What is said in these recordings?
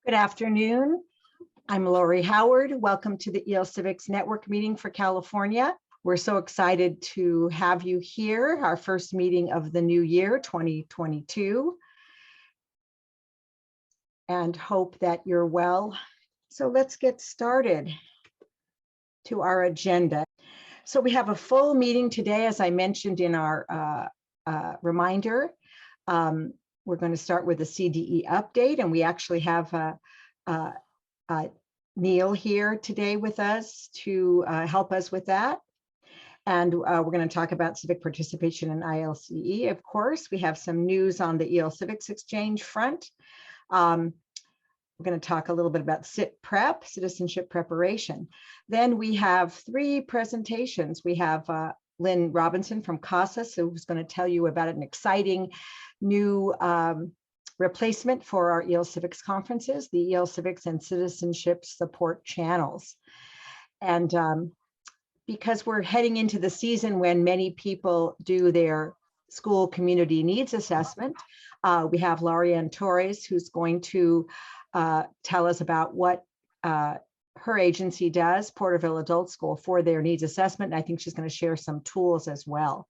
Good afternoon. I'm Lori Howard. Welcome to the IELCE Civics Network meeting for California. We're so excited to have you here, our first meeting of the new year, 2022, and hope that you're well. So let's get started to our agenda. So we have a full meeting today, as I mentioned in our reminder. We're going to start with a CDE update, and we actually have Neil here today with us to help us with that. And we're going to talk about civic participation in IELCE. Of course, we have some news on the IELTS Civics Exchange front. We're going to talk a little bit about CIP Prep, Citizenship Preparation. Then we have three presentations. We have Lynn Robinson from CASAS, who's going to tell you about an exciting new replacement for our IELTS Civics conferences, the IELTS Civics and Citizenship Support Channels. And because we're heading into the season when many people do their school community needs assessment, we have Larianne Torres, who's going to tell us about what her agency does, Porterville Adult School, for their needs assessment. And I think she's going to share some tools as well.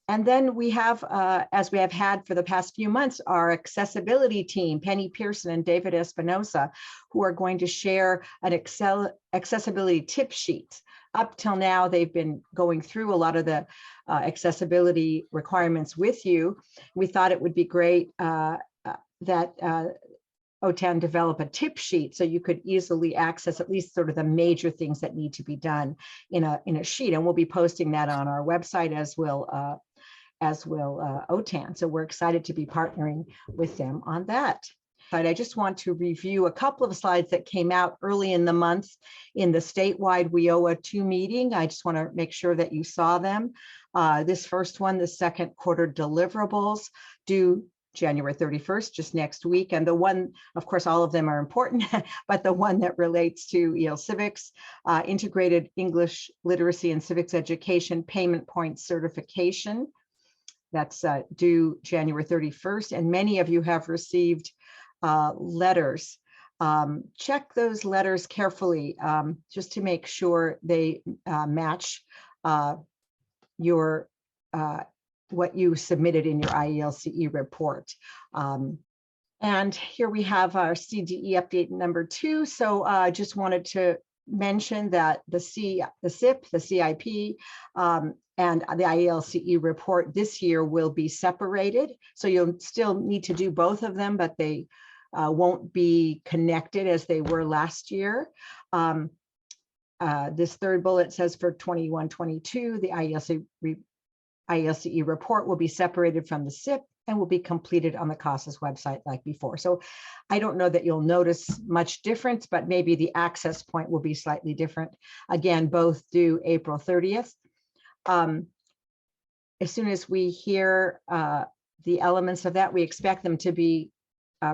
And then we have, as we have had for the past few months, our accessibility team, Penny Pearson and David Espinosa, who are going to share an accessibility tip sheet. Up till now, they've been going through a lot of the accessibility requirements with you. We thought it would be great that OTAN develop a tip sheet so you could easily access at least sort of the major things that need to be done in a sheet. And we'll be posting that on our website, as will OTAN. So we're excited to be partnering with them on that. But I just want to review a couple of slides that came out early in the month in the statewide WIOA 2 meeting. I just want to make sure that you saw them. This first one, the second quarter deliverables, due January 31st, just next week. And the one, of course, all of them are important, but the one that relates to IELTS Civics, integrated English literacy and civics education payment point certification. That's due January 31st. And many of you have received letters. Check those letters carefully just to make sure they match your what you submitted in your IELCE report. And here we have our CDE update number 2. So I just wanted to mention that the CIP, the CIP, and the IELCE report this year will be separated. So you'll still need to do both of them, but they won't be connected as they were last year. This third bullet says for 21-22, the IELCE report will be separated from the CIP and will be completed on the CASAS website like before. So I don't know that you'll notice much difference, but maybe the access point will be slightly different. Again, both due April 30th. As soon as we hear the elements of that, we expect them to be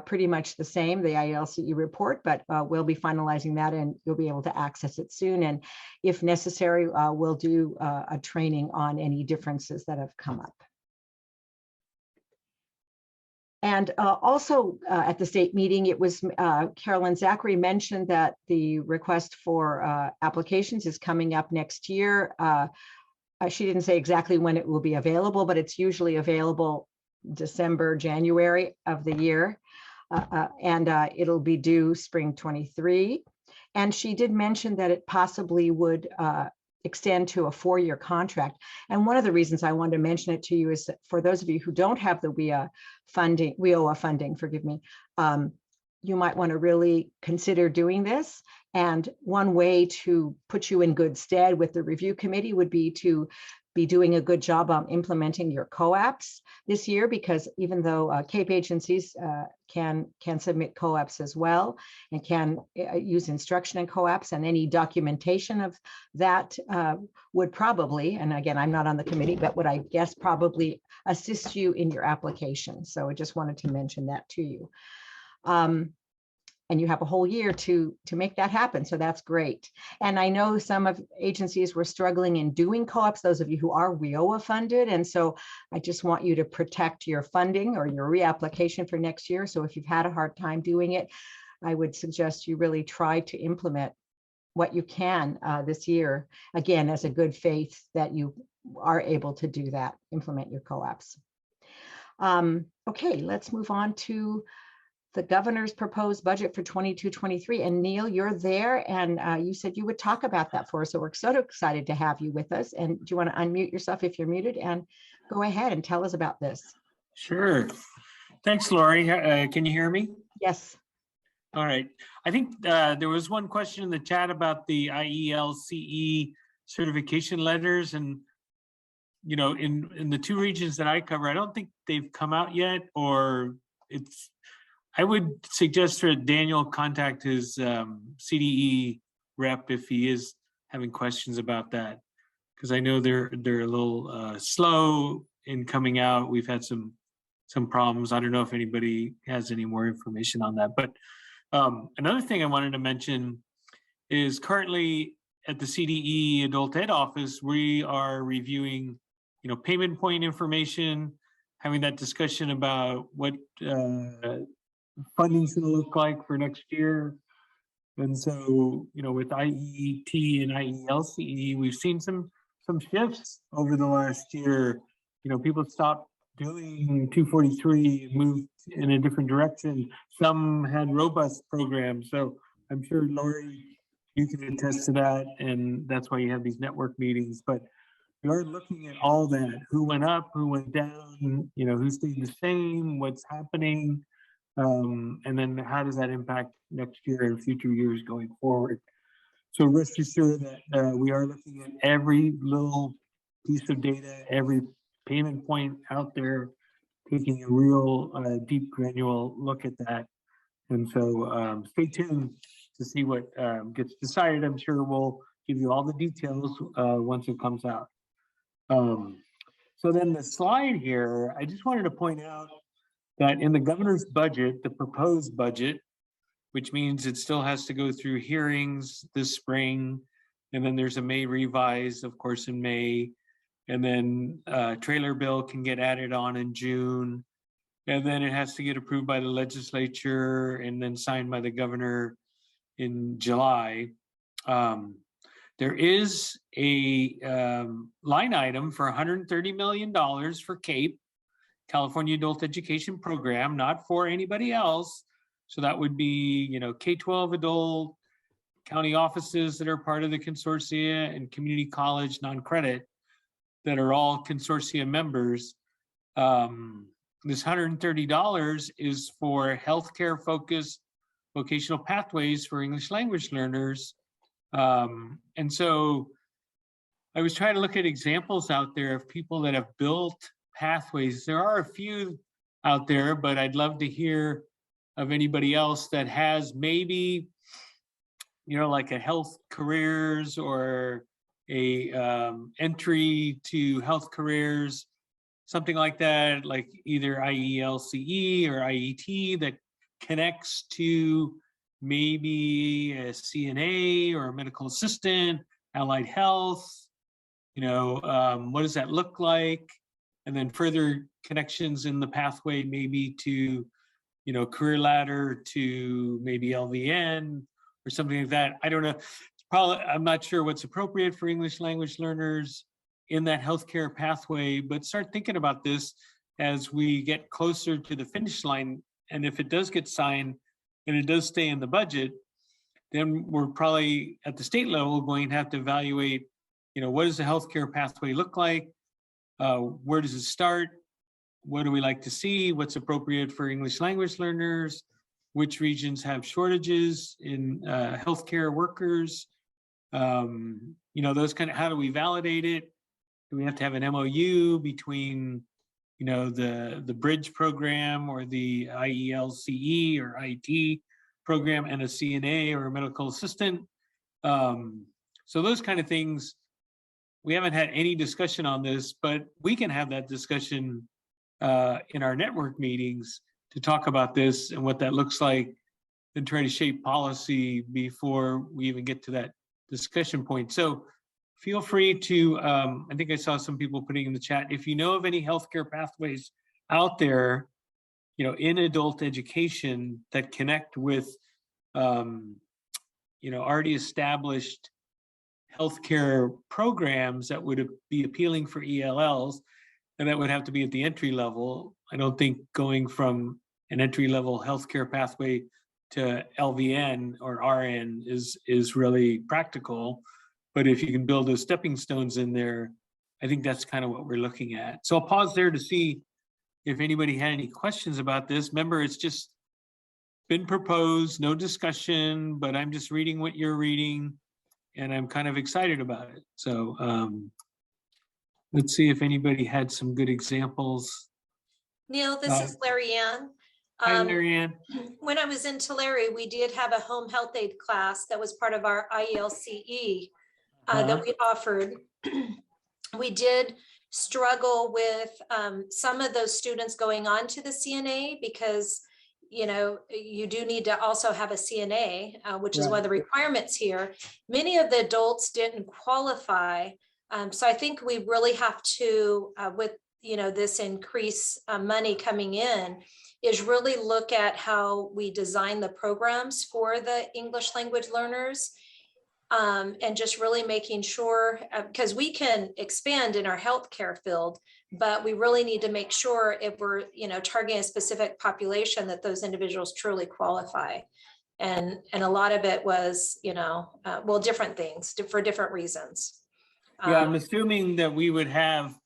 pretty much the same, the IELCE report, but we'll be finalizing that and you'll be able to access it soon. And if necessary, we'll do a training on any differences that have come up. And also at the state meeting, it was Carolyn Zachary mentioned that the request for applications is coming up next year. She didn't say exactly when it will be available, but it's usually available December, January of the year. And it'll be due spring 23. And she did mention that it possibly would extend to a 4-year contract. And one of the reasons I wanted to mention it to you is that for those of you who don't have the WIOA funding, forgive me, you might want to really consider doing this. And one way to put you in good stead with the review committee would be to be doing a good job on implementing your co-ops this year, because even though CAPE agencies can submit co-ops as well and can use instruction in co-ops, and any documentation of that would probably, and again, I'm not on the committee, but would I guess probably assist you in your application. So I just wanted to mention that to you. and you have a whole year to make that happen. So that's great. And I know some of agencies were struggling in doing co-ops, those of you who are WIOA funded. And so I just want you to protect your funding or your reapplication for next year. So if you've had a hard time doing it, I would suggest you really try to implement what you can this year, again, as a good faith that you are able to do that, implement your co-ops. Okay, let's move on to the governor's proposed budget for 22-23. And Neil, you're there, and you said you would talk about that for us. So we're so excited to have you with us. And do you want to unmute yourself if you're muted and go ahead and tell us about this? Sure. Thanks, Lori. Can you hear me? Yes. All right. I think there was one question in the chat about the IELCE certification letters, and in the two regions that I cover, I don't think they've come out yet, or I would suggest that Daniel contact his CDE rep if he is having questions about that, because I know they're a little slow in coming out. We've had some problems. I don't know if anybody has any more information on that. But another thing I wanted to mention is currently at the CDE Adult Ed office, we are reviewing, payment point information, having that discussion about what funding is going to look like for next year. And so, with IET and IELCE, we've seen some shifts over the last year. People stopped doing 243, moved in a different direction. Some had robust programs. So I'm sure, Lori, you can attest to that. And that's why you have these network meetings. But we are looking at all that, who went up, who went down, who stayed the same, what's happening. And then how does that impact next year and future years going forward? So rest assured that we are looking at every little piece of data, every payment point out there, taking a real deep granular look at that. And so stay tuned to see what gets decided. I'm sure we'll give you all the details once it comes out. So then the slide here, I just wanted to point out that in the governor's budget, the proposed budget, which means it still has to go through hearings this spring, and then there's a May revise, of course, in May, and then trailer bill can get added on in June, and then it has to get approved by the legislature and then signed by the governor in July. There is a line item for $130 million for CAPE, California Adult Education Program, not for anybody else. So that would be, K-12 adult, county offices that are part of the consortia, and community college non-credit that are all consortia members. This $130 is for healthcare focused vocational pathways for English language learners. And so I was trying to look at examples out there of people that have built pathways. There are a few out there, but I'd love to hear of anybody else that has maybe, like a health careers or a entry to health careers, something like that, like either IELCE or IET that connects to maybe a CNA or a medical assistant, allied health, what does that look like? And then further connections in the pathway, maybe to, career ladder to maybe LVN or something like that. I don't know. I'm not sure what's appropriate for English language learners in that healthcare pathway, but start thinking about this as we get closer to the finish line. And if it does get signed and it does stay in the budget, then we're probably at the state level going to have to evaluate, what does the healthcare pathway look like? Where does it start? What do we like to see? What's appropriate for English language learners? Which regions have shortages in healthcare workers? Those kind of, how do we validate it? Do we have to have an MOU between, the bridge program or the IELCE or IET program and a CNA or a medical assistant? So those kind of things, we haven't had any discussion on this, but we can have that discussion in our network meetings to talk about this and what that looks like than try to shape policy before we even get to that discussion point. So feel free to, I think I saw some people putting in the chat, if you know of any healthcare pathways out there, you know, in adult education that connect with, you know, already established healthcare programs that would be appealing for ELLs, and that would have to be at the entry level. I don't think going from an entry level healthcare pathway to LVN or RN is really practical. But if you can build those stepping stones in there, I think that's kind of what we're looking at. So I'll pause there to see if anybody had any questions about this. Remember, it's just been proposed, no discussion, but I'm just reading what you're reading, and I'm kind of excited about it. So let's see if anybody had some good examples. Neil, this is Larry Ann. Hi, Larry Ann. When I was in Tulare, we did have a home health aid class that was part of our IELCE that we offered. We did struggle with some of those students going on to the CNA because, you know, you do need to also have a CNA, which is one of the requirements here. Many of the adults didn't qualify. So I think we really have to, with, you know, this increased money coming in, is really look at how we design the programs for the English language learners. And just really making sure, because we can expand in our healthcare field, but we really need to make sure if we're, you know, targeting a specific population that those individuals truly qualify. And a lot of it was, you know, well, different things for different reasons. Yeah, I'm assuming that we would have,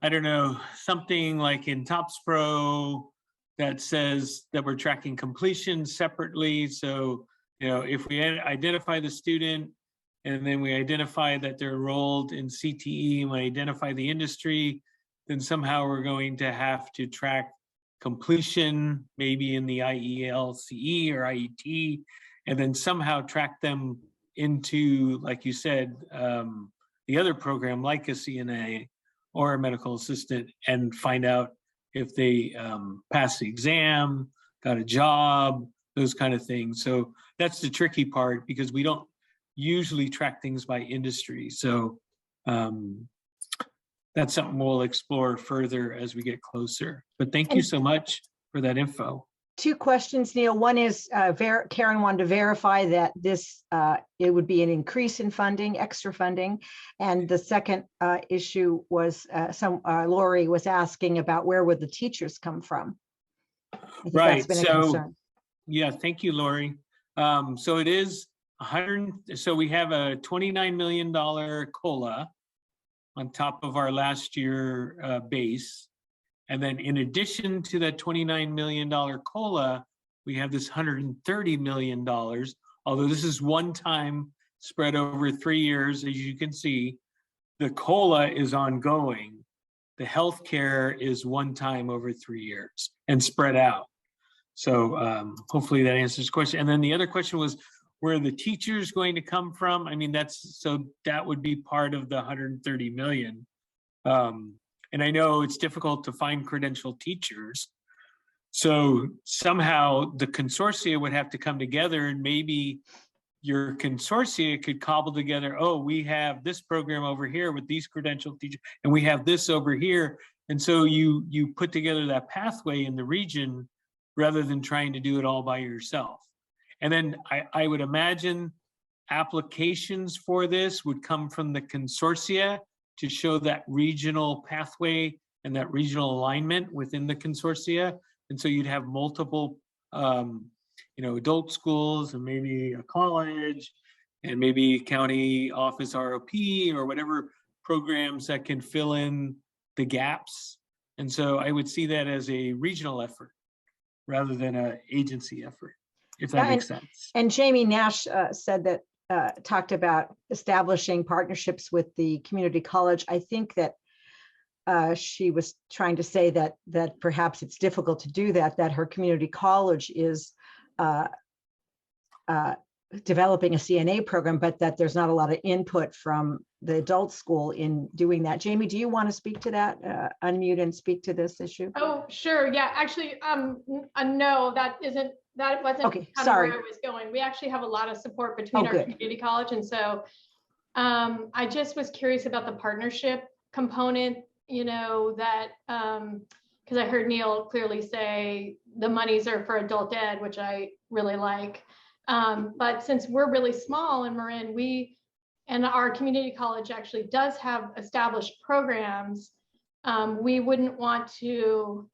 I don't know, something like in TOPS Pro that says that we're tracking completion separately. So, you know, if we identify the student and then we identify that they're enrolled in CTE and we identify the industry, then somehow we're going to have to track completion, maybe in the IELCE or IET, and then somehow track them into, like you said, the other program like a CNA or a medical assistant, and find out if they passed the exam, got a job, those kind of things. So that's the tricky part, because we don't usually track things by industry. So that's something we'll explore further as we get closer. But thank you so much for that info. Two questions, Neil. One is Karen wanted to verify that this it would be an increase in funding, extra funding. And the second issue was Lori was asking about where would the teachers come from. Right. That's been a concern. Yeah, thank you, Lori. So it is 100. So we have a $29 million COLA on top of our last year base. And then in addition to that $29 million COLA, we have this $130 million, although this is one time spread over 3 years, as you can see. The COLA is ongoing. The healthcare is one time over 3 years and spread out. So hopefully that answers the question. And then the other question was, where are the teachers going to come from? I mean, that would be part of the 130 million. And I know it's difficult to find credentialed teachers. So somehow the consortia would have to come together, and maybe your consortia could cobble together, oh, we have this program over here with these credentialed teachers, and we have this over here. And so you put together that pathway in the region rather than trying to do it all by yourself. And then I would imagine applications for this would come from the consortia to show that regional pathway and that regional alignment within the consortia. And so you'd have multiple, adult schools and maybe a college and maybe county office ROP or whatever programs that can fill in the gaps. And so I would see that as a regional effort rather than an agency effort, if that makes sense. And Jamie Nash said that, talked about establishing partnerships with the community college. I think that she was trying to say that perhaps it's difficult to do that her community college is developing a CNA program, but that there's not a lot of input from the adult school in doing that. Jamie, do you want to speak to that? Unmute and speak to this issue. Oh, sure. Yeah, actually, no, that wasn't Okay, kind sorry. of where I was going. We actually have a lot of support between our good. community college. And so I just was curious about the partnership component, that, because I heard Neil clearly say the monies are for adult ed, which I really like. But since we're really small in Marin, and our community college actually does have established programs, we wouldn't want to,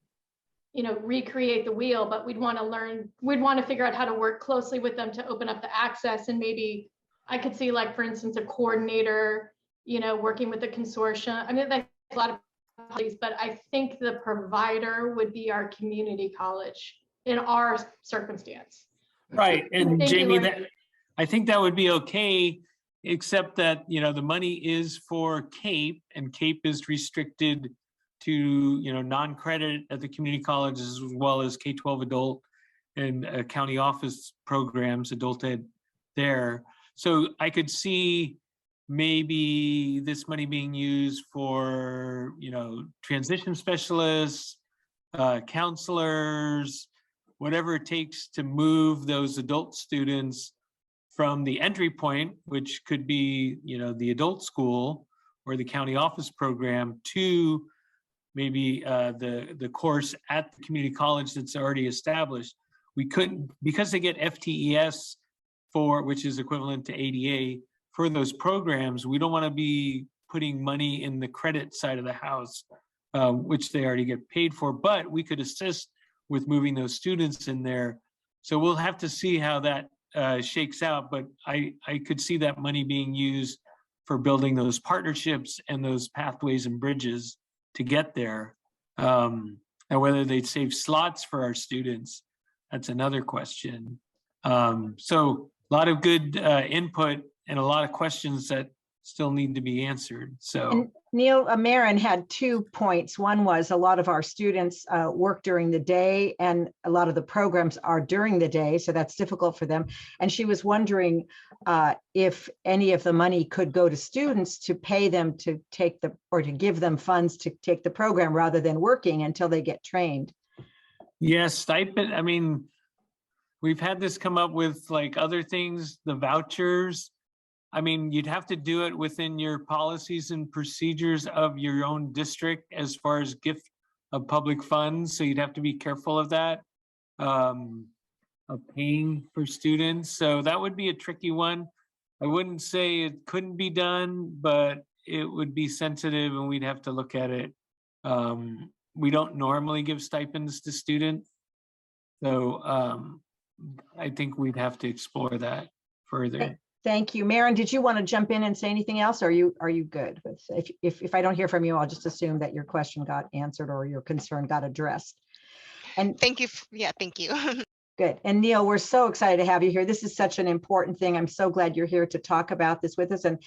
recreate the wheel, but we'd want to figure out how to work closely with them to open up the access. And maybe I could see, like, for instance, a coordinator, working with the consortium. I mean, that's a lot of policies, but I think the provider would be our community college in our circumstance. Right, and Thank you, Jamie, Lori. I think that would be okay, except that, the money is for CAPE, and CAPE is restricted to, non-credit at the community colleges, as well as K-12 adult and county office programs, adult ed there. So I could see maybe this money being used for, transition specialists, counselors, whatever it takes to move those adult students from the entry point, which could be, the adult school or the county office program, to maybe the course at the community college that's already established. We couldn't, because they get FTES which is equivalent to ADA for those programs, we don't want to be putting money in the credit side of the house, which they already get paid for, but we could assist with moving those students in there. So we'll have to see how that shakes out, but I could see that money being used for building those partnerships and those pathways and bridges to get there. And whether they'd save slots for our students, that's another question. So a lot of good input and a lot of questions that still need to be answered. So. And Neil, Marin had 2 points. One was a lot of our students work during the day, and a lot of the programs are during the day, so that's difficult for them. And she was wondering if any of the money could go to students to pay them to take or to give them funds to take the program rather than working until they get trained. Yes, stipend. I mean, we've had this come up with, like, other things, the vouchers. I mean, you'd have to do it within your policies and procedures of your own district as far as gift of public funds. So you'd have to be careful of that, of paying for students. So that would be a tricky one. I wouldn't say it couldn't be done, but it would be sensitive and we'd have to look at it. We don't normally give stipends to students. So I think we'd have to explore that further. Thank you. Marin, did you want to jump in and say anything else? Or are you good with, if I don't hear from you, I'll just assume that your question got answered or your concern got addressed. And thank you. Yeah, thank you. Good. And Neil, we're so excited to have you here. This is such an important thing. I'm so glad you're here to talk about this with us and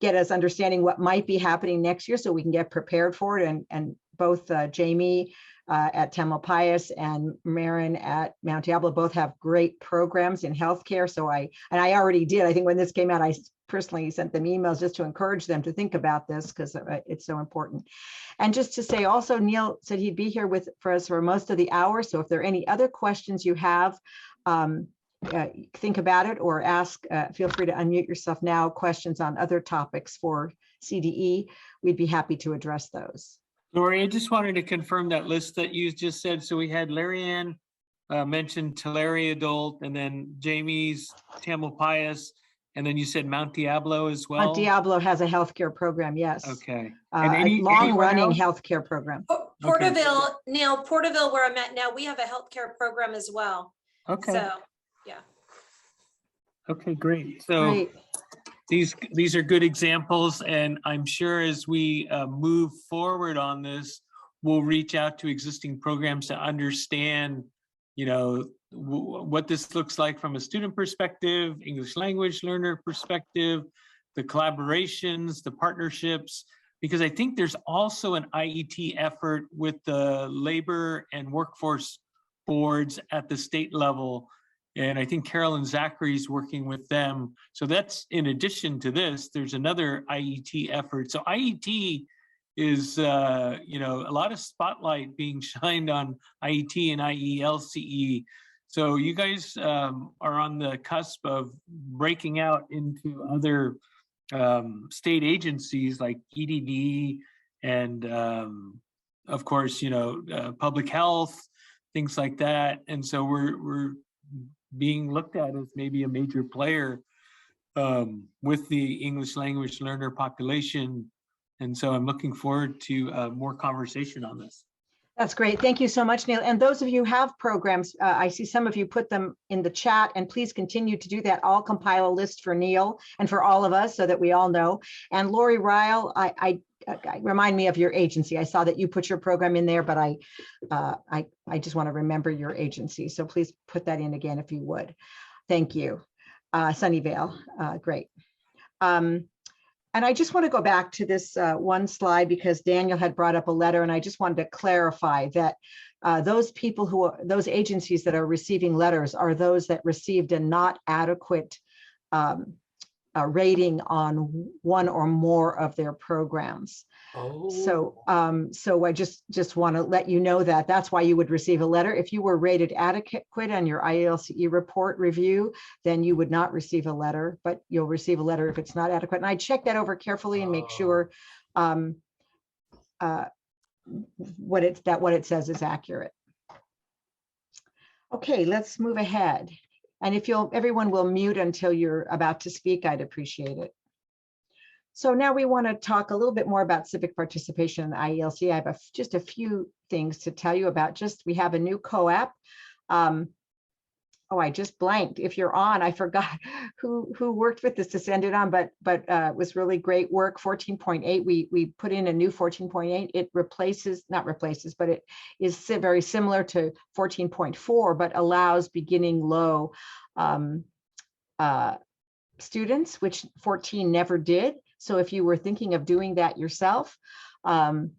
get us understanding what might be happening next year so we can get prepared for it. And both Jamie at Tamalpais and Marin at Mount Diablo both have great programs in healthcare. So I already did. I think when this came out, I personally sent them emails just to encourage them to think about this because it's so important. And just to say also, Neil said he'd be here for us for most of the hour. So if there are any other questions you have, think about it or ask, feel free to unmute yourself now, questions on other topics for CDE. We'd be happy to address those. Lori, I just wanted to confirm that list that you just said. So we had Larry Ann mentioned Tulare Adult, and then Jamie's Tamalpais, and then you said Mount Diablo as well? Mount Diablo has a healthcare program, yes. Okay. A long-running healthcare program. Porterville, Neil, Porterville, where I'm at now, we have a healthcare program as well. Okay. So, yeah. Okay, great. So Great. These are good examples, and I'm sure as we move forward on this, we'll reach out to existing programs to understand, what this looks like from a student perspective, English language learner perspective, the collaborations, the partnerships, because I think there's also an IET effort with the labor and workforce boards at the state level And I think Carolyn Zachary's working with them. So that's in addition to this, there's another IET effort. So IET is, you know, a lot of spotlight being shined on IET and IELCE. So you guys are on the cusp of breaking out into other state agencies like EDD and of course, you know, public health, things like that. And so we're being looked at as maybe a major player with the English language learner population. And so I'm looking forward to more conversation on this. That's great. Thank you so much, Neil. And those of you who have programs, I see some of you put them in the chat, and please continue to do that. I'll compile a list for Neil and for all of us so that we all know. And Lori Ryle, I remind me of your agency. I saw that you put your program in there, but I just want to remember your agency. So please put that in again if you would. Thank you. Sunnyvale, great. And I just want to go back to this one slide because Daniel had brought up a letter, and I just wanted to clarify that those people who are, those agencies that are receiving letters are those that received a not adequate rating on one or more of their programs. Oh. So I just want to let you know that that's why you would receive a letter. If you were rated adequate on your IELCE report review, then you would not receive a letter, but you'll receive a letter if it's not adequate. And I check that over carefully and make sure what it says is accurate. Okay, let's move ahead. And if everyone will mute until you're about to speak, I'd appreciate it. So now we want to talk a little bit more about civic participation in the IELCE. I have just a few things to tell you about. We have a new co-op. Oh, I just blanked. If you're on, I forgot who worked with this to send it on, but it was really great work. 14.8, we put in a new 14.8. It not replaces, but it is very similar to 14.4, but allows beginning low students, which 14 never did. So if you were thinking of doing that yourself, you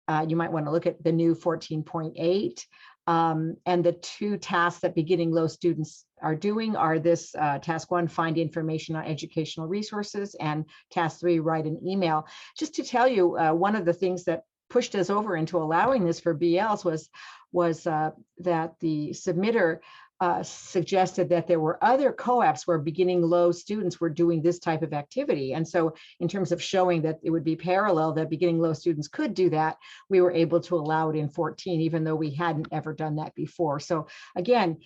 might want to look at the new 14.8. And the two tasks that beginning low students are doing are this task 1, find information on educational resources, and task 3, write an email. Just to tell you, one of the things that pushed us over into allowing this for BLs was that the submitter suggested that there were other co-ops where beginning low students were doing this type of activity. And so in terms of showing that it would be parallel, that beginning low students could do that, we were able to allow it in 14, even though we hadn't ever done that before. So again,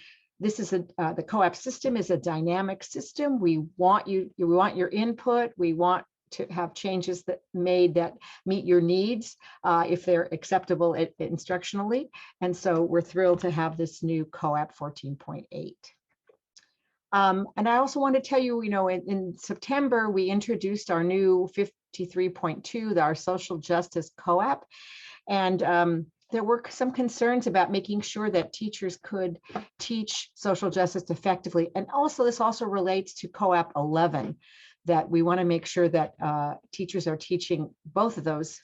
this is the co-op system is a dynamic system. We want your input. We want to have changes that meet your needs if they're acceptable instructionally. And so we're thrilled to have this new co-op 14.8. And I also want to tell you, in September, we introduced our new 53.2, our social justice co-op. And there were some concerns about making sure that teachers could teach social justice effectively. And also, this also relates to co-op 11, that we want to make sure that teachers are teaching both of those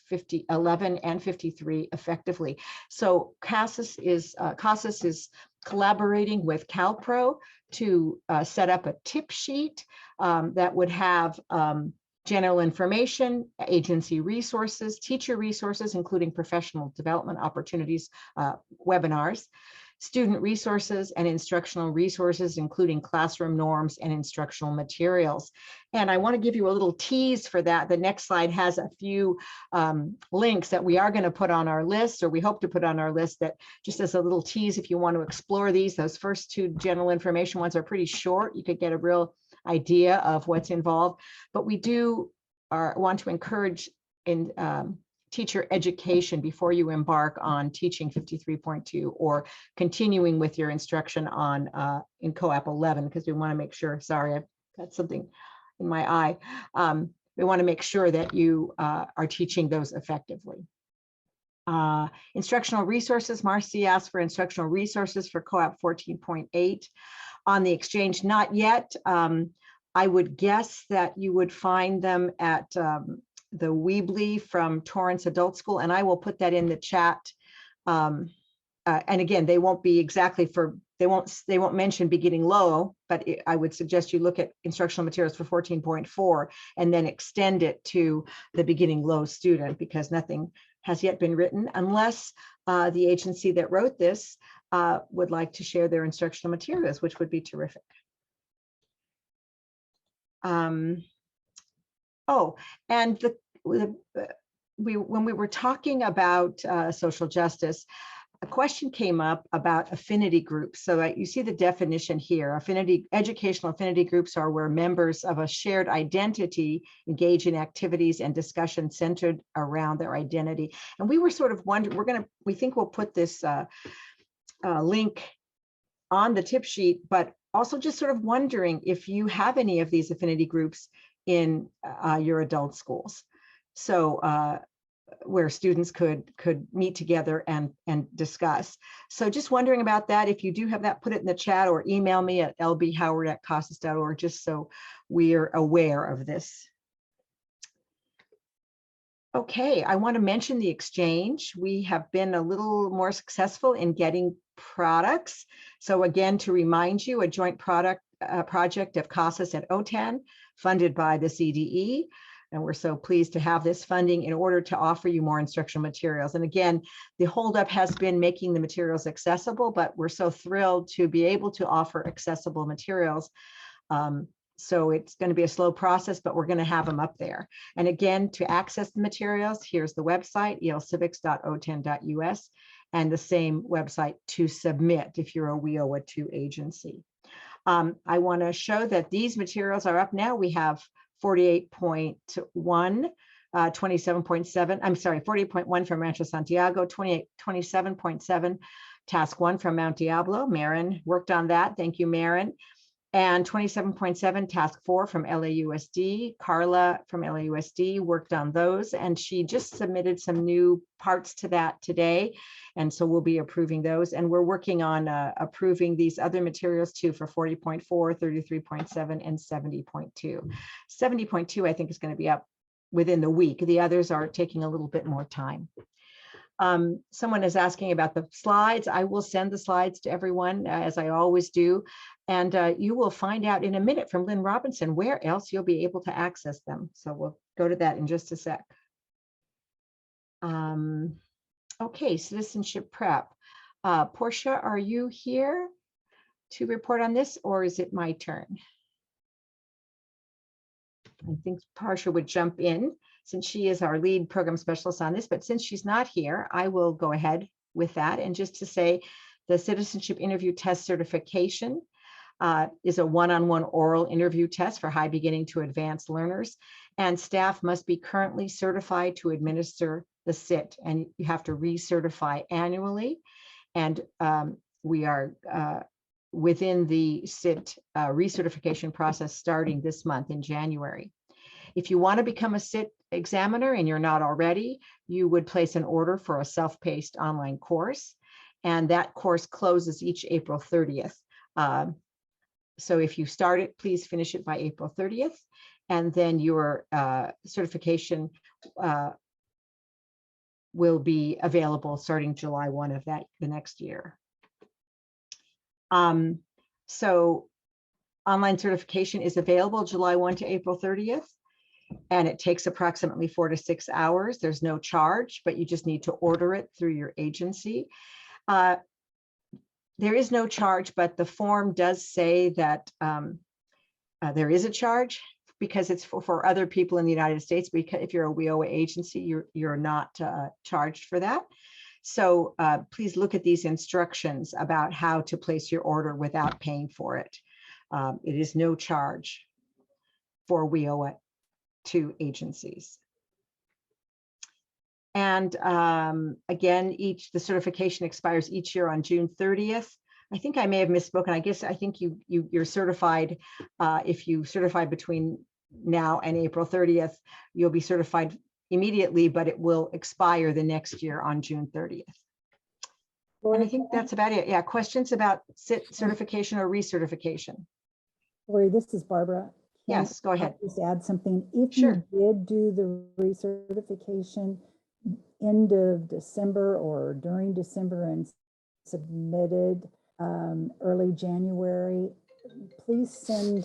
11 and 53 effectively. So CASAS is collaborating with CalPro to set up a tip sheet that would have general information, agency resources, teacher resources, including professional development opportunities, webinars, student resources, and instructional resources, including classroom norms and instructional materials. And I want to give you a little tease for that. The next slide has a few links that we are going to put on our list, or we hope to put on our list, that just as a little tease, if you want to explore these. Those first two general information ones are pretty short. You could get a real idea of what's involved, but we do want to encourage in teacher education before you embark on teaching 53.2 or continuing with your instruction on in co-op 11, because we want to make sure, sorry, I've got something in my eye. We want to make sure that you are teaching those effectively. Instructional resources, Marcy asked for instructional resources for co-op 14.8 on the exchange. Not yet. I would guess that you would find them at the Weebly from Torrance Adult School, and I will put that in the chat. And again, they won't be exactly for they won't mention beginning low, but I would suggest you look at instructional materials for 14.4 and then extend it to the beginning low student, because nothing has yet been written unless the agency that wrote this would like to share their instructional materials, which would be terrific. Oh, and when we were talking about social justice, a question came up about affinity groups. So you see the definition here. Educational affinity groups are where members of a shared identity engage in activities and discussion centered around their identity. And we were sort of wondering, we think we'll put this link on the tip sheet, but also just sort of wondering if you have any of these affinity groups in your adult schools. So where students could meet together and discuss. So just wondering about that. If you do have that, put it in the chat or email me at lbhoward@casas.org, just so we're aware of this. Okay, I want to mention the exchange. We have been a little more successful in getting products. So again, to remind you, a joint project of CASAS and OTAN, funded by the CDE. And we're so pleased to have this funding in order to offer you more instructional materials. And again, the holdup has been making the materials accessible, but we're so thrilled to be able to offer accessible materials. So it's going to be a slow process, but we're going to have them up there. And again, to access the materials, here's the website, elcivics.otan.us, and the same website to submit if you're a WIOA 2 agency. I want to show that these materials are up now. We have 48.1, 27.7, I'm sorry, 48.1 from Rancho Santiago, 27.7, task 1 from Mount Diablo. Marin worked on that. Thank you, Marin. And 27.7, task 4 from LAUSD. Carla from LAUSD worked on those, and she just submitted some new parts to that today. And so we'll be approving those. And we're working on approving these other materials too for 40.4, 33.7, and 70.2. 70.2, I think, is going to be up within the week. The others are taking a little bit more time. Someone is asking about the slides. I will send the slides to everyone, as I always do. And you will find out in a minute from Lynn Robinson where else you'll be able to access them. So we'll go to that in just a sec. Okay, citizenship prep. Portia, are you here to report on this, or is it my turn? I think Portia would jump in since she is our lead program specialist on this, but since she's not here, I will go ahead with that. And just to say, the citizenship interview test certification is a one-on-one oral interview test for high beginning to advanced learners, and staff must be currently certified to administer the CIT, and you have to recertify annually. And we are within the CIT recertification process starting this month in January. If you want to become a CIT examiner and you're not already, you would place an order for a self-paced online course, and that course closes each April 30th. So if you start it, please finish it by April 30th, and then your certification will be available starting July 1 of the next year. So online certification is available July 1 to April 30th, and it takes approximately 4 to 6 hours. There's no charge, but you just need to order it through your agency. There is no charge, but the form does say that there is a charge because it's for other people in the United States. Because if you're a WIOA agency, you're not charged for that. So please look at these instructions about how to place your order without paying for it. It is no charge for WIOA 2 agencies. And again, the certification expires each year on June 30th. I think I may have misspoken. I think you're certified. If you certify between now and April 30th, you'll be certified immediately, but it will expire the next year on June 30th. And I think that's about it. Yeah, questions about certification or recertification? Lori, this is Barbara. Yes, go ahead. Just add something. If Sure. you did do the recertification end of December or during December and submitted early January. Please send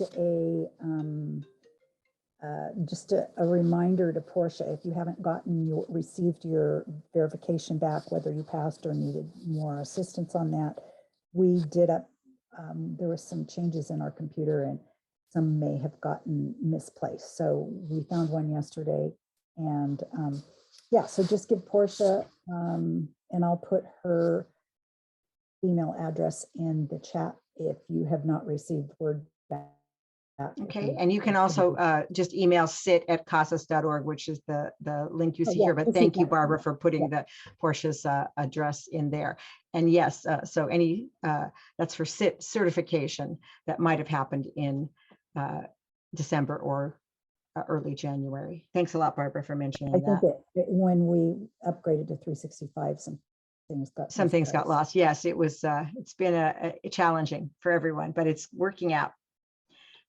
just a reminder to Portia if you haven't received your verification back, whether you passed or needed more assistance on that. We did there were some changes in our computer and some may have gotten misplaced. So we found one yesterday, and yeah, so just give Portia, and I'll put her email address in the chat if you have not received word back. Okay, and you can also just email sit@casas.org, which is the link you see here. But thank you, Barbara, for putting the Portia's address in there. And yes, so any that's for sit certification that might have happened in December or early January. Thanks a lot, Barbara, for mentioning I think that. when we upgraded to 365, some things got lost. Yes, it was. It's been a challenging for everyone, but it's working out.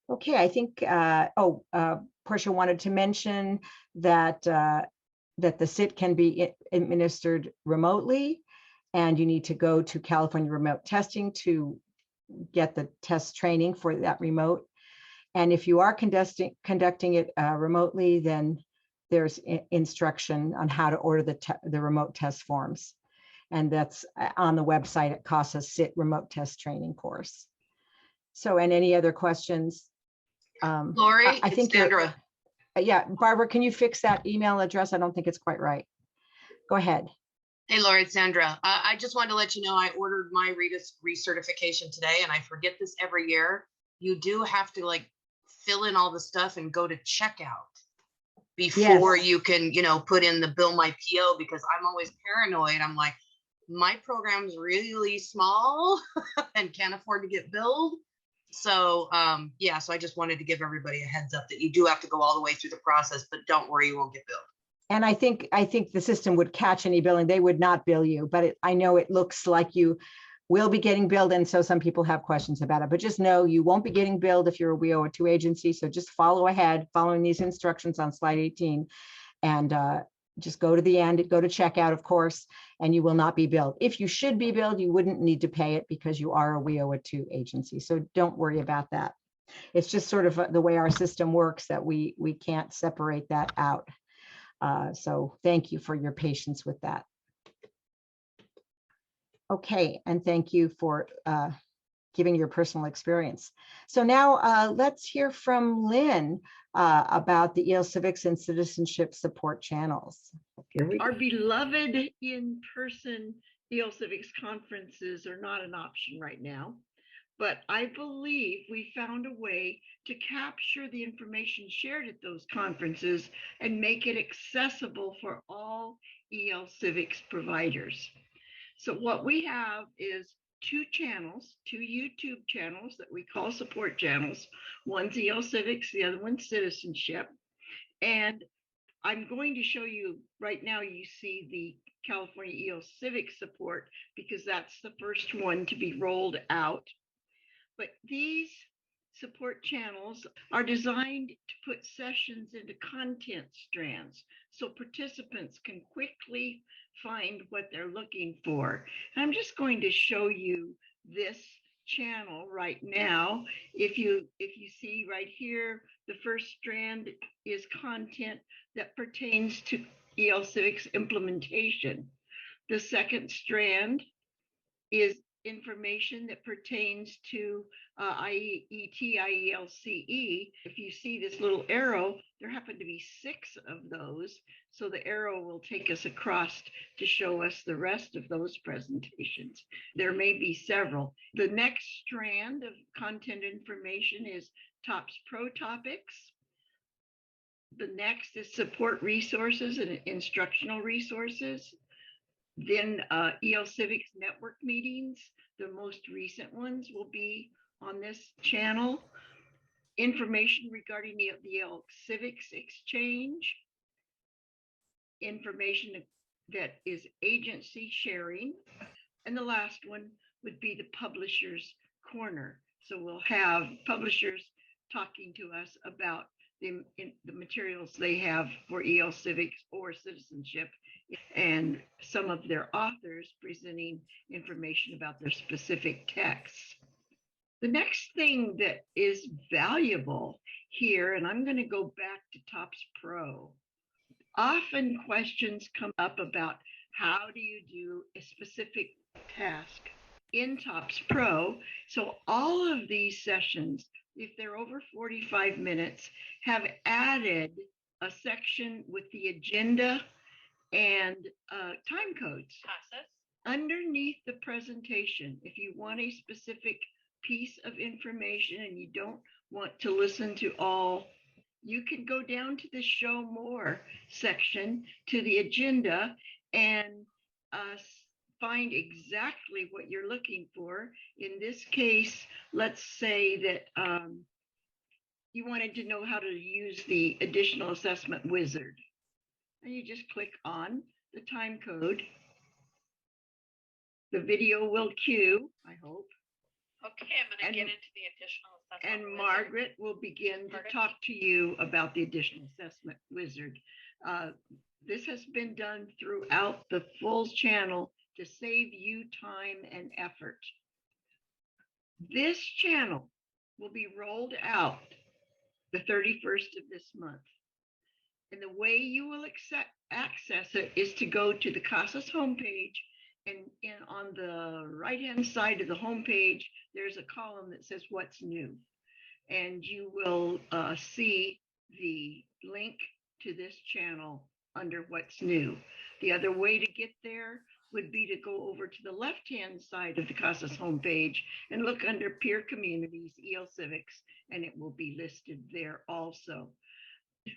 Okay, I think, Portia wanted to mention that that the SIT can be administered remotely, and you need to go to California Remote Testing to get the test training for that remote. And if you are conducting it remotely, then there's instruction on how to order the remote test forms. And that's on the website at CASA's SIT Remote Test Training course. So, and any other questions? Lori, I think Sandra. Yeah, Barbara, can you fix that email address? I don't think it's quite right. Go ahead. Hey, Lori, it's Sandra. I just wanted to let you know I ordered my recertification today, and I forget this every year. You do have to like fill in all the stuff and go to checkout before you can, put in the bill my PO, because I'm always paranoid. I'm like, my program's really small and can't afford to get billed. So yeah, so I just wanted to give everybody a heads up that you do have to go all the way through the process, but don't worry, you won't get billed. And I think the system would catch any billing. They would not bill you, but I know it looks like you will be getting billed. And so some people have questions about it, but just know you won't be getting billed if you're a WIO2 agency. So just follow ahead, following these instructions on slide 18, and just go to the end, go to checkout, of course, and you will not be billed. If you should be billed, you wouldn't need to pay it because you are a WIO2 agency. So don't worry about that. It's just sort of the way our system works that we can't separate that out. So thank you for your patience with that. Okay, and thank you for giving your personal experience. So now let's hear from Lynn about the IELTS Civics and Citizenship Support channels. Here we go. Our beloved in-person IELTS Civics conferences are not an option right now, but I believe we found a way to capture the information shared at those conferences and make it accessible for all IELTS Civics providers. So what we have is two YouTube channels that we call support channels. One's IELTS Civics, the other one's Citizenship. And I'm going to show you right now, you see the California IELTS Civics support because that's the first one to be rolled out. But these support channels are designed to put sessions into content strands so participants can quickly find what they're looking for. And I'm just going to show you this channel right now. If you see right here, the first strand is content that pertains to IELTS Civics implementation. The second strand is information that pertains to IET, IELCE. If you see this little arrow, there happen to be 6 of those. So the arrow will take us across to show us the rest of those presentations. There may be several. The next strand of content information is TOPS Pro Topics. The next is support resources and instructional resources. Then IELTS Civics network meetings, the most recent ones will be on this channel. Information regarding the IELTS Civics Exchange. Information that is agency sharing. And the last one would be the Publishers Corner. So we'll have publishers talking to us about the materials they have for IELTS Civics or Citizenship and some of their authors presenting information about their specific texts. The next thing that is valuable here, and I'm going to go back to TOPS Pro. Often questions come up about how do you do a specific task in TOPS Pro. So all of these sessions, if they're over 45 minutes, have added a section with the agenda and time codes. Underneath the presentation, if you want a specific piece of information and you don't want to listen to all, you can go down to the show more section to the agenda and find exactly what you're looking for. In this case, let's say that you wanted to know how to use the additional assessment wizard. And you just click on the time code. The video will cue, I hope. Okay, I'm going to get into the additional assessment. And wizard. Margaret will begin to talk to you about the additional assessment wizard. This has been done throughout the full channel to save you time and effort. This channel will be rolled out the 31st of this month. And the way you will access it is to go to the CASAS homepage, and on the right-hand side of the homepage, there's a column that says what's new. And you will see the link to this channel under what's new. The other way to get there would be to go over to the left-hand side of the CASAS homepage and look under Peer Communities, Civics, and it will be listed there also.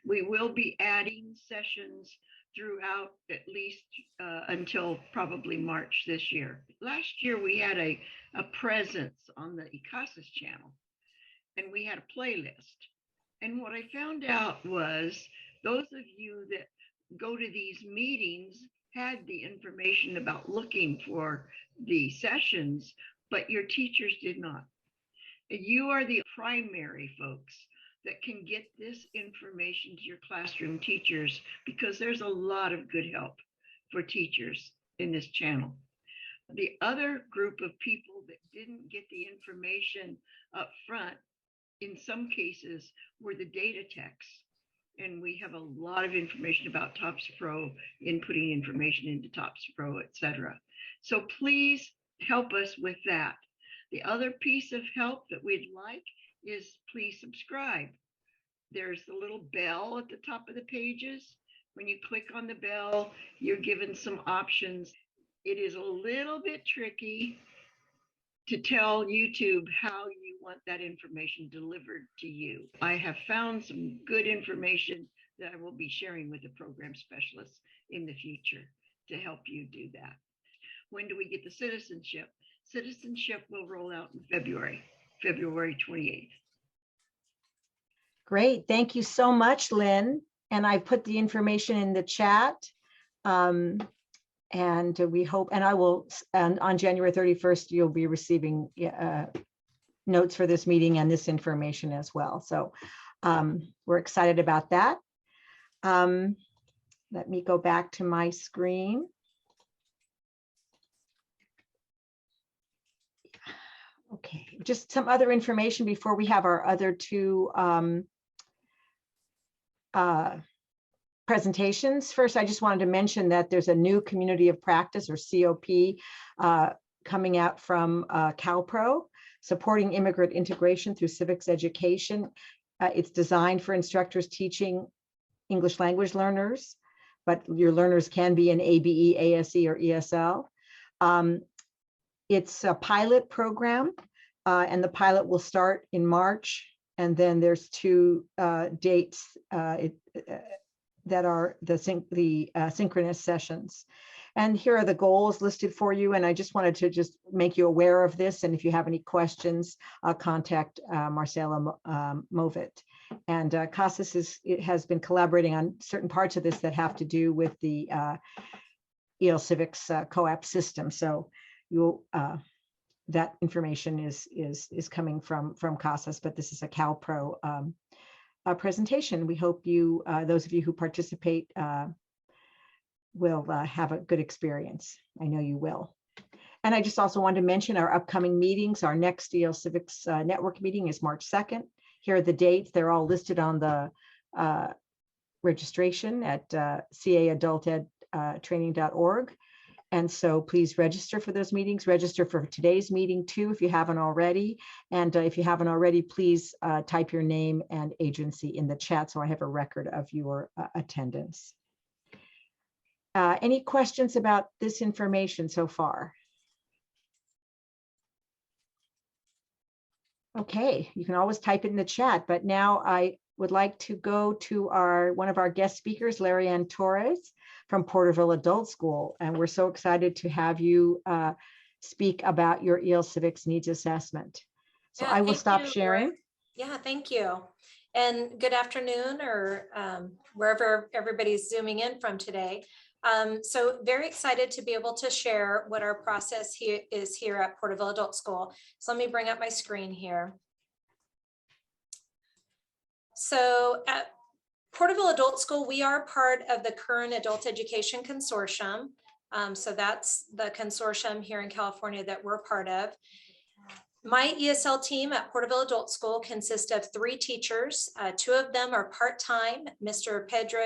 We will be adding sessions throughout at least until probably March this year. Last year, we had a presence on the ICASAS channel, and we had a playlist. And what I found out was those of you that go to these meetings had the information about looking for the sessions, but your teachers did not. And you are the primary folks that can get this information to your classroom teachers, because there's a lot of good help for teachers in this channel. The other group of people that didn't get the information up front, in some cases, were the data techs. And we have a lot of information about TOPS Pro, inputting information into TOPS Pro, etc. So please help us with that. The other piece of help that we'd like is please subscribe. There's the little bell at the top of the pages. When you click on the bell, you're given some options. It is a little bit tricky to tell YouTube how you want that information delivered to you. I have found some good information that I will be sharing with the program specialists in the future to help you do that. When do we get the citizenship? Citizenship will roll out in February 28th. Great. Thank you so much, Lynn. And I put the information in the chat. And we hope, and I will, and on January 31st, you'll be receiving notes for this meeting and this information as well. So we're excited about that. Let me go back to my screen. Okay, just some other information before we have our other two presentations. First, I just wanted to mention that there's a new community of practice, or COP, coming out from CalPro, supporting immigrant integration through civics education. It's designed for instructors teaching English language learners, but your learners can be in ABE, ASE, or ESL. It's a pilot program, and the pilot will start in March, and then there's two dates that are the synchronous sessions. And here are the goals listed for you. And I just wanted to just make you aware of this. And if you have any questions, contact Marcela Movit. And CASAS has been collaborating on certain parts of this that have to do with the IELTS Civics co-op system. So you'll that information is coming from CASAS, but this is a CalPro presentation. We hope you, those of you who participate, will have a good experience. I know you will. And I just also wanted to mention our upcoming meetings. Our next IELTS Civics Network meeting is March 2nd. Here are the dates. They're all listed on the registration at caadultedtraining.org. And so please register for those meetings. Register for today's meeting too, if you haven't already. And if you haven't already, please type your name and agency in the chat so I have a record of your attendance. Any questions about this information so far? Okay, you can always type it in the chat, but now I would like to go to one of our guest speakers, Larry Ann Torres from Porterville Adult School. And we're so excited to have you speak about your IELTS Civics Needs Assessment. So I will stop sharing. Yeah, thank you. And good afternoon, or wherever everybody's zooming in from today. So very excited to be able to share what our process is here at Porterville Adult School. So let me bring up my screen here. So at Porterville Adult School, we are part of the Current Adult Education Consortium. So that's the consortium here in California that we're part of. My ESL team at Porterville Adult School consists of 3 teachers. 2 of them are part-time. Mr. Pedro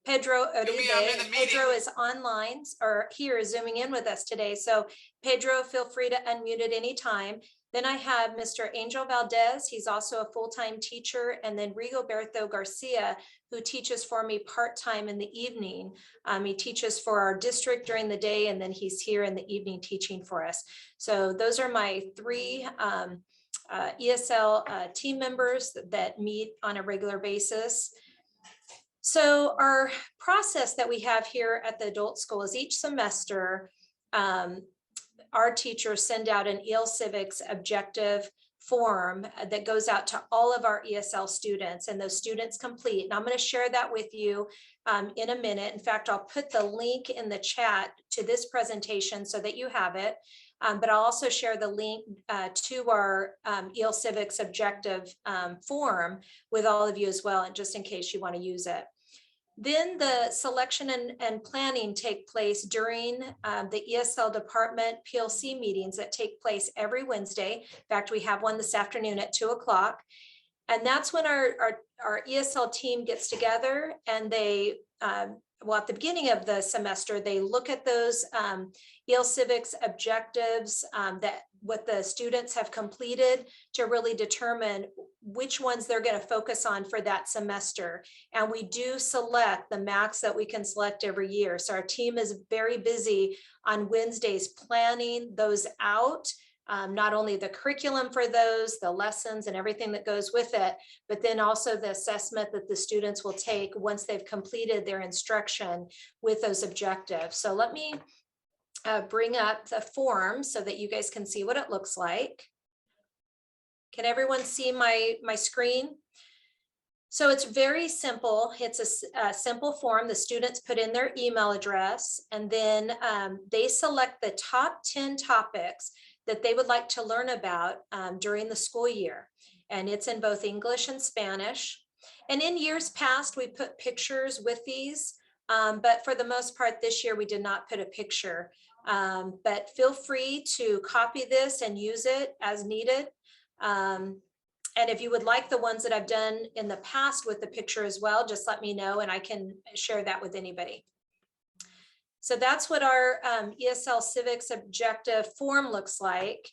Uribe. Pedro is online, or here zooming in with us today. So Pedro, feel free to unmute at any time. Then I have Mr. Angel Valdez. He's also a full-time teacher. And then Rigoberto Garcia, who teaches for me part-time in the evening. He teaches for our district during the day, and then he's here in the evening teaching for us. So those are my 3 ESL team members that meet on a regular basis. So our process that we have here at the adult school is each semester, our teachers send out an IELTS Civics objective form that goes out to all of our ESL students, and those students complete. And I'm going to share that with you in a minute. In fact, I'll put the link in the chat to this presentation so that you have it. But I'll also share the link to our IELTS Civics objective form with all of you as well, and just in case you want to use it. Then the selection and planning take place during the ESL department PLC meetings that take place every Wednesday. In fact, we have one this afternoon at 2 o'clock. And that's when our ESL team gets together, and they, well, at the beginning of the semester, they look at those IELTS Civics objectives that what the students have completed to really determine which ones they're going to focus on for that semester. And we do select the max that we can select every year. So our team is very busy on Wednesdays planning those out. Not only the curriculum for those, the lessons and everything that goes with it, but then also the assessment that the students will take once they've completed their instruction with those objectives. So let me bring up the form so that you guys can see what it looks like. Can everyone see my screen? So it's very simple. It's a simple form. The students put in their email address, and then they select the top 10 topics that they would like to learn about during the school year. And it's in both English and Spanish. And in years past, we put pictures with these, but for the most part this year, we did not put a picture. But feel free to copy this and use it as needed. And if you would like the ones that I've done in the past with the picture as well, just let me know and I can share that with anybody. So that's what our ESL Civics objective form looks like.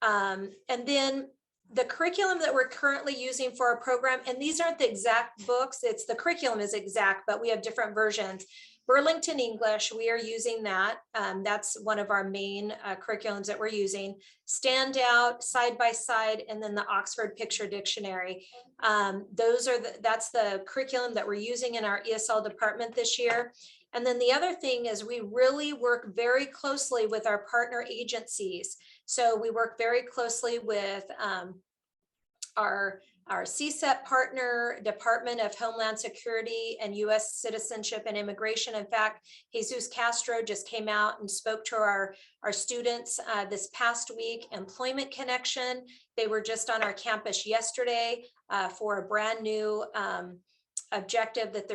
And then the curriculum that we're currently using for our program, and these aren't the exact books, it's the curriculum is exact, but we have different versions. Burlington English, we are using that. That's one of our main curriculums that we're using. Standout, Side by Side, and then the Oxford Picture Dictionary. That's the curriculum that we're using in our ESL department this year. And then the other thing is we really work very closely with our partner agencies. So we work very closely with our CSEP partner, Department of Homeland Security and U.S. Citizenship and Immigration. In fact, Jesus Castro just came out and spoke to our students this past week. Employment Connection, they were just on our campus yesterday for a brand new objective that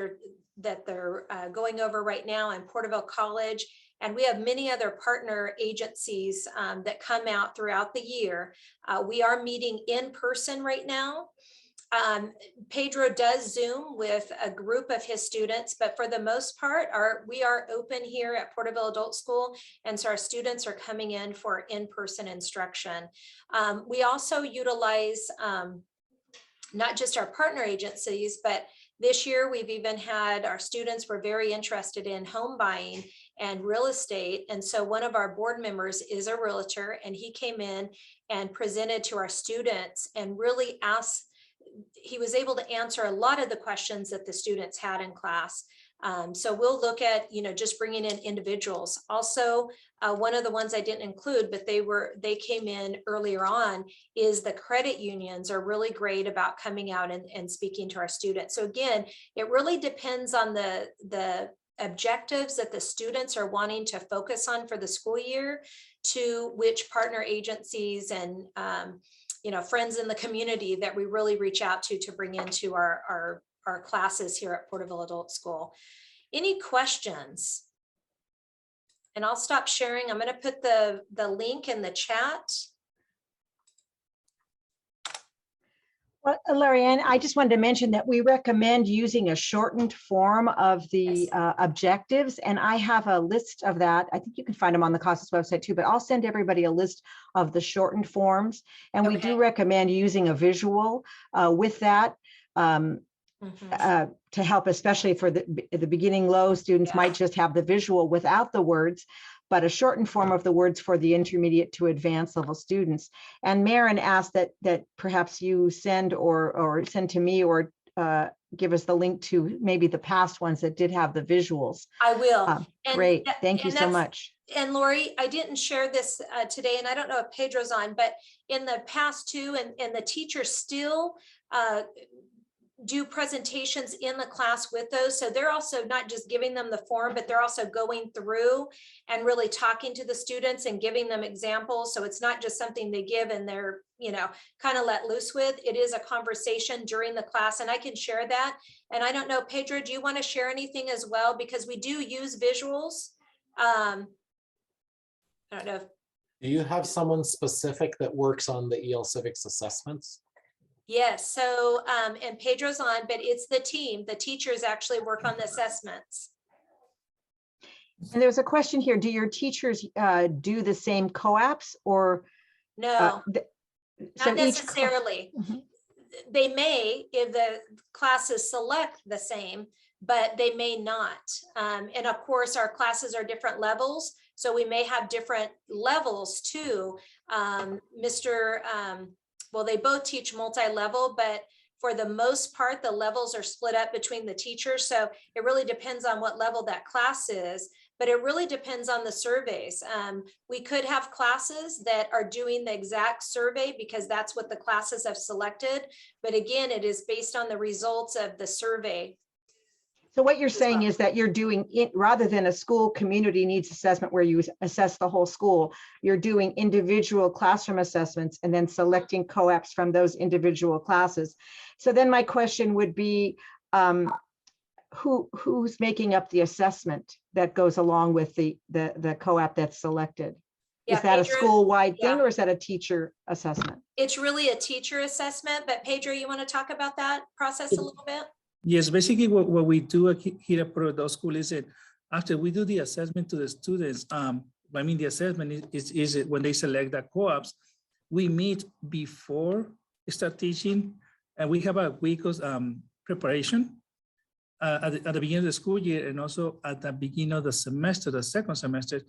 they're going over right now in Porterville College. And we have many other partner agencies that come out throughout the year. We are meeting in person right now. Pedro does Zoom with a group of his students, but for the most part, we are open here at Porterville Adult School, and so our students are coming in for in-person instruction. We also utilize not just our partner agencies, but this year we've even had our students were very interested in home buying and real estate. And so one of our board members is a realtor, and he came in and presented to our students and really he was able to answer a lot of the questions that the students had in class. So we'll look at, just bringing in individuals. Also, one of the ones I didn't include, but they came in earlier on, is the credit unions are really great about coming out and speaking to our students. So again, it really depends on the objectives that the students are wanting to focus on for the school year, to which partner agencies and friends in the community that we really reach out to bring into our classes here at Porterville Adult School. Any questions? And I'll stop sharing. I'm going to put the link in the chat. Well, Larry Ann, I just wanted to mention that we recommend using a shortened form of the objectives, and I have a list of that. I think you can find them on the CASAS website too, but I'll send everybody a list of the shortened forms, and we do recommend using a visual with that to help, especially for the beginning low students might just have the visual without the words, but a shortened form of the words for the intermediate to advanced level students. And Maren asked that perhaps you send or send to me or give us the link to maybe the past ones that did have the visuals. I will. Great, thank you so much. And Lori, I didn't share this today, and I don't know if Pedro's on, but in the past too, and the teachers still do presentations in the class with those. So they're also not just giving them the form, but they're also going through and really talking to the students and giving them examples. So it's not just something they give and they're, kind of let loose with. It is a conversation during the class, and I can share that. And I don't know, Pedro, do you want to share anything as well? Because we do use visuals. I don't know. Do you have someone specific that works on the EL Civics assessments? Yes, so, and Pedro's on, but it's the team. The teachers actually work on the assessments. And there's a question here. Do your teachers do the same co-ops or? No, not necessarily. They may, if the classes select the same, but they may not. And of course, our classes are different levels, so we may have different levels too. Well, they both teach multi-level, but for the most part, the levels are split up between the teachers. So it really depends on what level that class is, but it really depends on the surveys. We could have classes that are doing the exact survey because that's what the classes have selected. But again, it is based on the results of the survey. So what you're saying is that you're doing it rather than a school community needs assessment where you assess the whole school, you're doing individual classroom assessments and then selecting co-ops from those individual classes. So then my question would be, who's making up the assessment that goes along with the co-op that's selected? Yeah, is that Pedro, a school-wide thing or is that a teacher assessment? It's really a teacher assessment, but Pedro, you want to talk about that process a little bit? Yes, basically what we do here at Porterville School is that after we do the assessment to the students, the assessment is when they select the co-ops, we meet before start teaching, and we have a week of preparation at the beginning of the school year and also at the beginning of the semester, the second semester,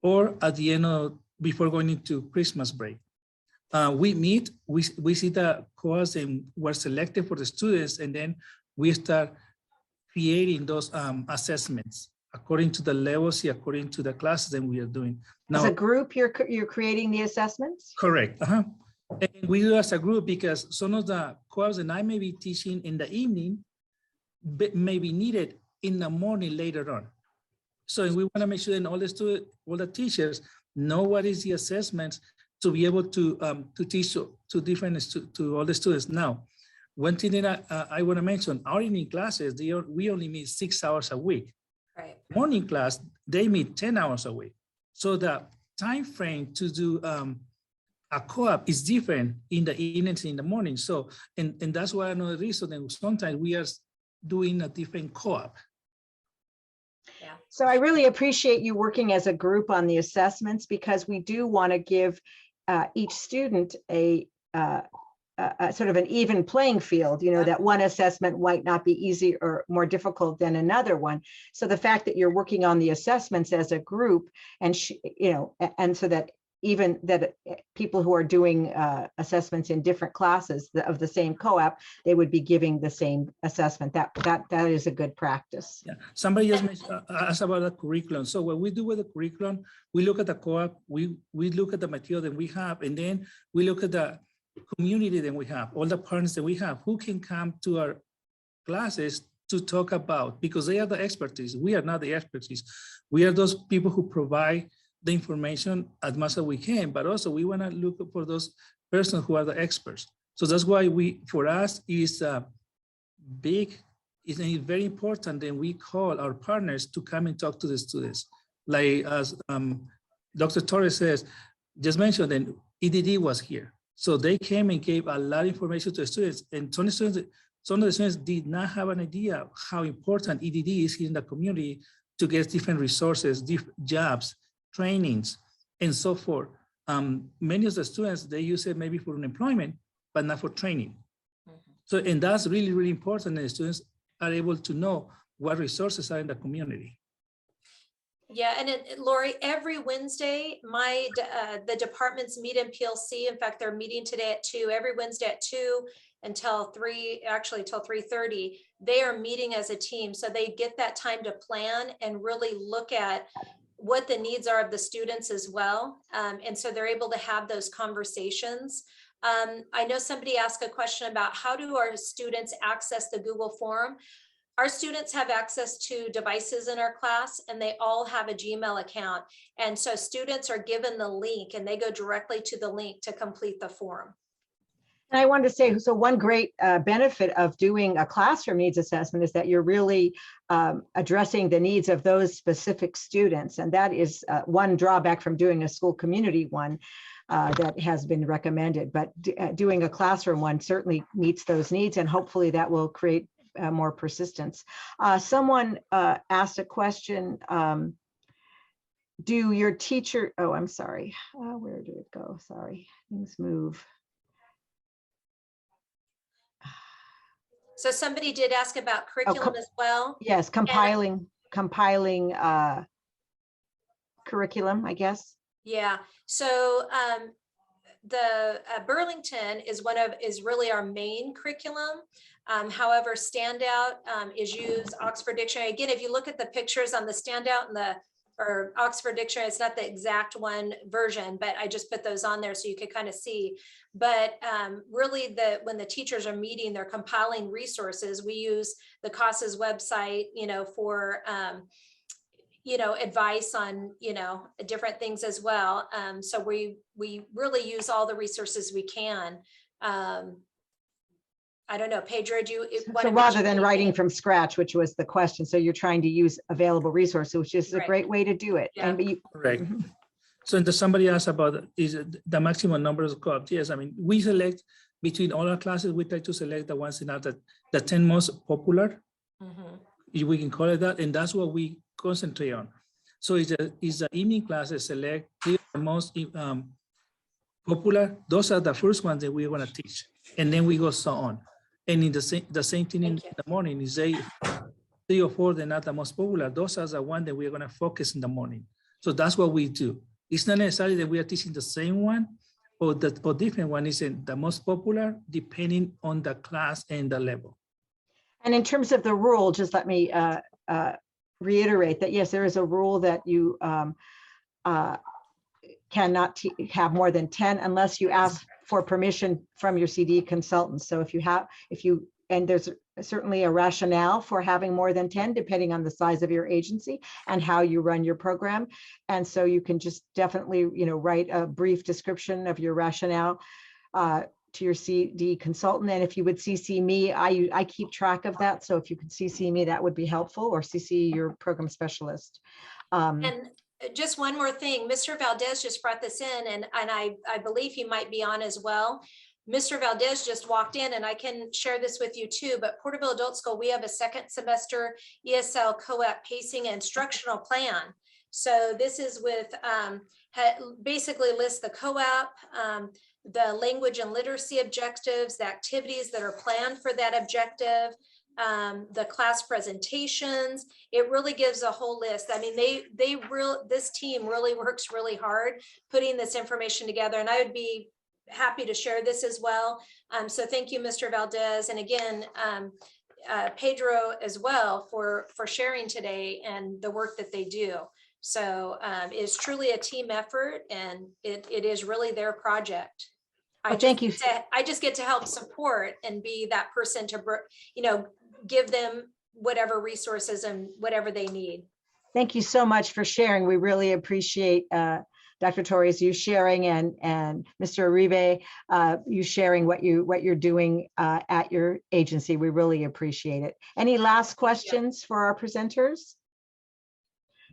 or at the end of, before going into Christmas break. We meet, we see the co-ops and were selected for the students, and then we start creating those assessments according to the levels, according to the classes that we are doing. Now, as a group, you're creating the assessments? Correct. And we do as a group because some of the co-ops that I may be teaching in the evening may be needed in the morning later on. So we want to make sure that all the teachers know what is the assessments to be able to teach to all the students. Now, one thing that I want to mention, our evening classes, we only meet 6 hours a week. Right. Morning class, they meet 10 hours a week. So the time frame to do a co-op is different in the evenings and in the morning. So, and that's why another reason that sometimes we are doing a different co-op. Yeah. So I really appreciate you working as a group on the assessments, because we do want to give each student a sort of an even playing field, you know, that one assessment might not be easy or more difficult than another one. So the fact that you're working on the assessments as a group, and you know, and so that even that people who are doing assessments in different classes of the same co-op, they would be giving the same assessment. That is a good practice. Yeah, somebody just asked about the curriculum. So what we do with the curriculum, we look at the co-op, we look at the material that we have, and then we look at the community that we have, all the partners that we have, who can come to our classes to talk about, because they are the expertise. We are not the expertise. We are those people who provide the information as much as we can, but also we want to look for those persons who are the experts. So that's why for us, is big, it's very important that we call our partners to come and talk to the students. Like as Dr. Torres says, just mentioned that EDD was here. So they came and gave a lot of information to the students, and some of the students did not have an idea how important EDD is here in the community to get different resources, different jobs, trainings, and so forth. Many of the students, they use it maybe for unemployment, but not for training. So, and that's really, really important that the students are able to know what resources are in the community. Yeah, and Lori, every Wednesday, the departments meet in PLC. In fact, they're meeting today at 2, every Wednesday at 2 until 3, actually till 3:30. They are meeting as a team. So they get that time to plan and really look at what the needs are of the students as well. And so they're able to have those conversations. I know somebody asked a question about how do our students access the Google form? Our students have access to devices in our class, and they all have a Gmail account. And so students are given the link, and they go directly to the link to complete the form. And I wanted to say, so one great benefit of doing a classroom needs assessment is that you're really addressing the needs of those specific students. And that is one drawback from doing a school community one that has been recommended. But doing a classroom one certainly meets those needs, and hopefully that will create more persistence. Someone asked a question. Do your teacher, oh, I'm sorry. Where did it go? Sorry, things move. So somebody did ask about curriculum as well. Yes, compiling curriculum, I guess. Yeah, so the Burlington is really our main curriculum. However, Standout is used, Oxford Dictionary. Again, if you look at the pictures on the Standout and or Oxford Dictionary, it's not the exact one version, but I just put those on there so you could kind of see. But really, when the teachers are meeting, they're compiling resources. We use the CASA's website, for advice on, different things as well. So we really use all the resources we can. I don't know, Pedro, so rather than writing from scratch, which was the question, so you're trying to use available resources, which is a great way to do it. Yeah. Correct. So somebody asked about is the maximum number of co-ops. Yes, I mean, we select between all our classes, we try to select the ones that are the 10 most popular. If we can call it that, and that's what we concentrate on. So it's the evening classes select the most popular. Those are the first ones that we want to teach, and then we go so on. And in the same thing in the morning is 3 or 4 that are not the most popular. Those are the ones that we're going to focus in the morning. So that's what we do. It's not necessarily that we are teaching the same one or different one. Isn't the most popular depending on the class and the level. And in terms of the rule, just let me reiterate that yes, there is a rule that you cannot have more than 10 unless you ask for permission from your CD consultant. So and there's certainly a rationale for having more than 10, depending on the size of your agency and how you run your program. And so you can just definitely, write a brief description of your rationale to your CD consultant. And if you would CC me, I keep track of that. So if you could CC me, that would be helpful, or CC your program specialist. And just one more thing, Mr. Valdez just brought this in, and I believe he might be on as well. Mr. Valdez just walked in, and I can share this with you too, but Porterville Adult School, we have a second semester ESL co-op pacing and instructional plan. So this is with, basically lists the co-op, the language and literacy objectives, the activities that are planned for that objective, the class presentations. It really gives a whole list. I mean, this team really works really hard putting this information together, and I would be happy to share this as well. So thank you, Mr. Valdez. And again, Pedro as well for sharing today and the work that they do. So it's truly a team effort, and it is really their project. Thank you. I just get to help support and be that person to, give them whatever resources and whatever they need. Thank you so much for sharing. We really appreciate Dr. Torres, you sharing, and Mr. Uribe, you sharing what you're doing at your agency. We really appreciate it. Any last questions for our presenters?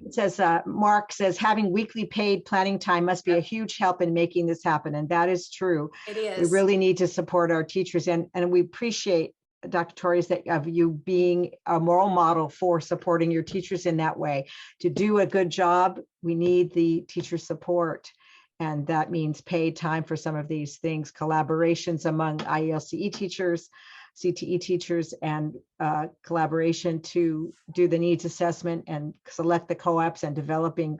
It says, Mark says, having weekly paid planning time must be a huge help in making this happen. And that is true. It is. We really need to support our teachers, and we appreciate, Dr. Torres, that of you being a role model for supporting your teachers in that way. To do a good job, we need the teacher support. And that means paid time for some of these things, collaborations among IELCE teachers, CTE teachers, and collaboration to do the needs assessment and select the co-ops, and developing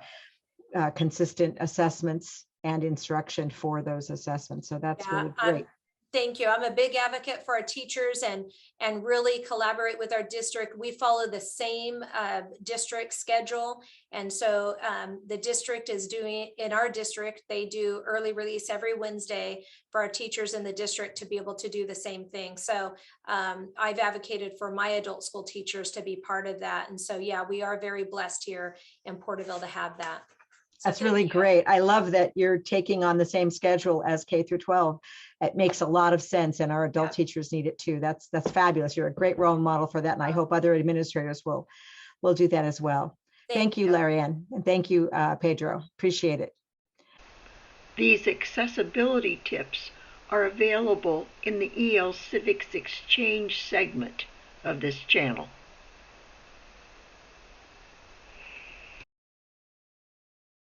consistent assessments and instruction for those assessments. So that's really great. Thank you. I'm a big advocate for our teachers and really collaborate with our district. We follow the same district schedule. And so the district is doing, in our district, they do early release every Wednesday for our teachers in the district to be able to do the same thing. So I've advocated for my adult school teachers to be part of that. And so, yeah, we are very blessed here in Porterville to have that. So that's really great. I love that you're taking on the same schedule as K through 12. It makes a lot of sense, and our adult teachers need it too. That's fabulous. You're a great role model for that, and I hope other administrators will do that as well. Thank you, Larianne, and thank you, Pedro. Appreciate it. These accessibility tips are available in the EL Civics Exchange segment of this channel.